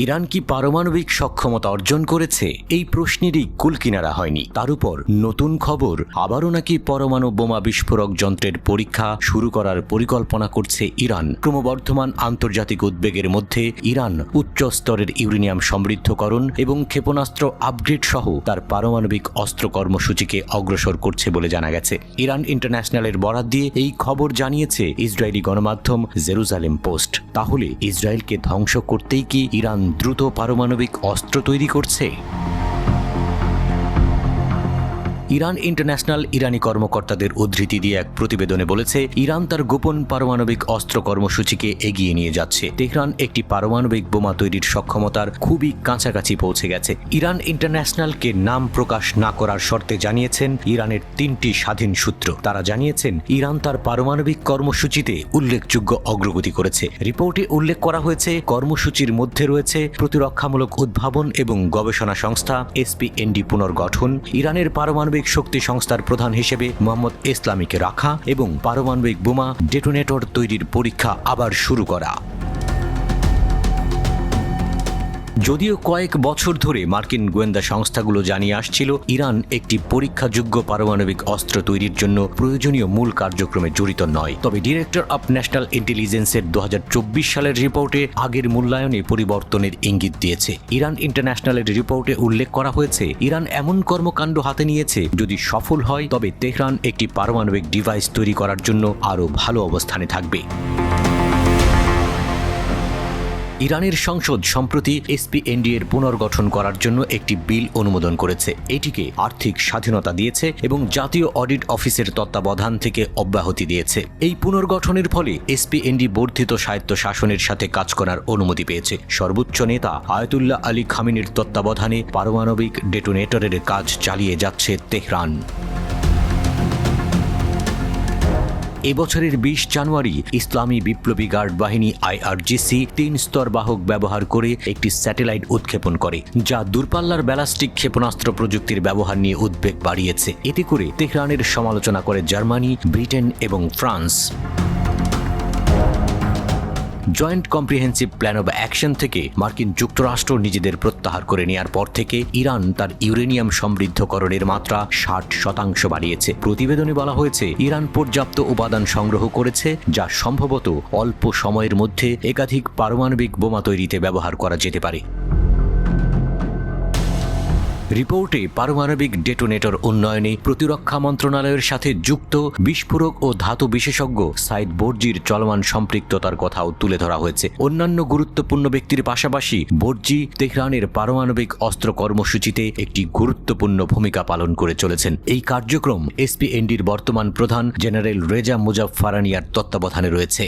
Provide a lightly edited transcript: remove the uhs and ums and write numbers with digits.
Iran কি পারমাণবিক সক্ষমতা অর্জন করেছে? এই প্রশ্নেরই কুলকিনারা হয়নি। তার উপর নতুন খবর, আবারও নাকি পরমাণু বোমা বিস্ফোরক যন্ত্রের পরীক্ষা শুরু করার পরিকল্পনা করছে ইরান। ক্রমবর্ধমান আন্তর্জাতিক উদ্বেগের মধ্যে ইরান উচ্চ স্তরের ইউরেনিয়াম সমৃদ্ধকরণ এবং ক্ষেপণাস্ত্র আপগ্রেড সহ তার পারমাণবিক অস্ত্র কর্মসূচিকে অগ্রসর করছে বলে জানা গেছে। ইরান ইন্টারন্যাশনালের বরাত দিয়ে এই খবর জানিয়েছে ইসরায়েলি গণমাধ্যম জেরুজালেম পোস্ট। তাহলে ইসরায়েলকে ধ্বংস করতেই কি ইরান দ্রুত পারমাণবিক অস্ত্র তৈরি করছে? ইরান ইন্টারন্যাশনাল ইরানি কর্মকর্তাদের উদ্ধৃতি দিয়ে এক প্রতিবেদনে বলেছে, ইরান তার গোপন পারমাণবিক অস্ত্র কর্মসূচিকে এগিয়ে নিয়ে যাচ্ছে। তেহরান একটি পারমাণবিক বোমা তৈরির সক্ষমতার খুবই কাছাকাছি পৌঁছে গেছে। ইরান ইন্টারন্যাশনালকে নাম প্রকাশ না করার শর্তে জানিয়েছেন ইরানের 3টি স্বাধীন সূত্র। তারা জানিয়েছেন, ইরান তার পারমাণবিক কর্মসূচিতে উল্লেখযোগ্য অগ্রগতি করেছে। রিপোর্টে উল্লেখ করা হয়েছে, কর্মসূচির মধ্যে রয়েছে প্রতিরক্ষামূলক উদ্ভাবন এবং গবেষণা সংস্থা SPND পুনর্গঠন, ইরানের পারমাণবিক শক্তি সংস্থার প্রধান হিসেবে মোহাম্মদ ইসলামীকে রাখা এবং পারমাণবিক বোমা ডেটোনেটর তৈরির পরীক্ষা আবার শুরু করা। যদিও কয়েক বছর ধরে মার্কিন গোয়েন্দা সংস্থাগুলো জানিয়ে আসছিল, ইরান একটি পরীক্ষাযোগ্য পারমাণবিক অস্ত্র তৈরির জন্য প্রয়োজনীয় মূল কার্যক্রমে জড়িত নয়। তবে ডিরেক্টর অব ন্যাশনাল ইন্টেলিজেন্সের 2024 সালের রিপোর্টে আগের মূল্যায়নে পরিবর্তনের ইঙ্গিত দিয়েছে। ইরান ইন্টারন্যাশনালের রিপোর্টে উল্লেখ করা হয়েছে, ইরান এমন কর্মকাণ্ড হাতে নিয়েছে, যদি সফল হয় তবে তেহরান একটি পারমাণবিক ডিভাইস তৈরি করার জন্য আরও ভালো অবস্থানে থাকবে। ইরানের সংসদ সম্প্রতি SPND এর পুনর্গঠন করার জন্য একটি বিল অনুমোদন করেছে। এটিকে আর্থিক স্বাধীনতা দিয়েছে এবং জাতীয় অডিট অফিসের তত্ত্বাবধান থেকে অব্যাহতি দিয়েছে। এই পুনর্গঠনের ফলে SPND বর্ধিত স্বায়ত্ত শাসনের সাথে কাজ করার অনুমতি পেয়েছে। সর্বোচ্চ নেতা আয়াতুল্লাহ আলী খামেনির তত্ত্বাবধানে পারমাণবিক ডেটোনেটরের কাজ চালিয়ে যাচ্ছে তেহরান। এবছরের 20 জানুয়ারি ইসলামী বিপ্লবী গার্ড বাহিনী IRGC 3 স্তর বাহক ব্যবহার করে একটি স্যাটেলাইট উৎক্ষেপণ করে, যা দূরপাল্লার ব্যালাস্টিক ক্ষেপণাস্ত্র প্রযুক্তির ব্যবহার নিয়ে উদ্বেগ বাড়িয়েছে। এতে করে তেহরানের সমালোচনা করে জার্মানি, ব্রিটেন এবং France. Joint comprehensive plan of action থেকে মার্কিন যুক্তরাষ্ট্র নিজেদের প্রত্যাহার করে নেওয়ার পর থেকে ইরান তার ইউরেনিয়াম সমৃদ্ধকরণের মাত্রা 60% বাড়িয়েছে। প্রতিবেদনে বলা হয়েছে, ইরান পর্যাপ্ত উপাদান সংগ্রহ করেছে, যা সম্ভবত অল্প সময়ের মধ্যে একাধিক পারমাণবিক বোমা তৈরিতে ব্যবহার করা যেতে পারে। রিপোর্টে পারমাণবিক ডেটোনেটর উন্নয়নে প্রতিরক্ষা মন্ত্রণালয়ের সাথে যুক্ত বিস্ফোরক ও ধাতু বিশেষজ্ঞ সাইদ বোরজির চলমান সম্পৃক্ততার কথাও তুলে ধরা হয়েছে। অন্যান্য গুরুত্বপূর্ণ ব্যক্তির পাশাপাশি বোরজি তেহরানের পারমাণবিক অস্ত্র কর্মসূচিতে একটি গুরুত্বপূর্ণ ভূমিকা পালন করে চলেছেন। এই কার্যক্রম SPNDর বর্তমান প্রধান জেনারেল রেজা মুজাফফারানিয়ার তত্ত্বাবধানে রয়েছে।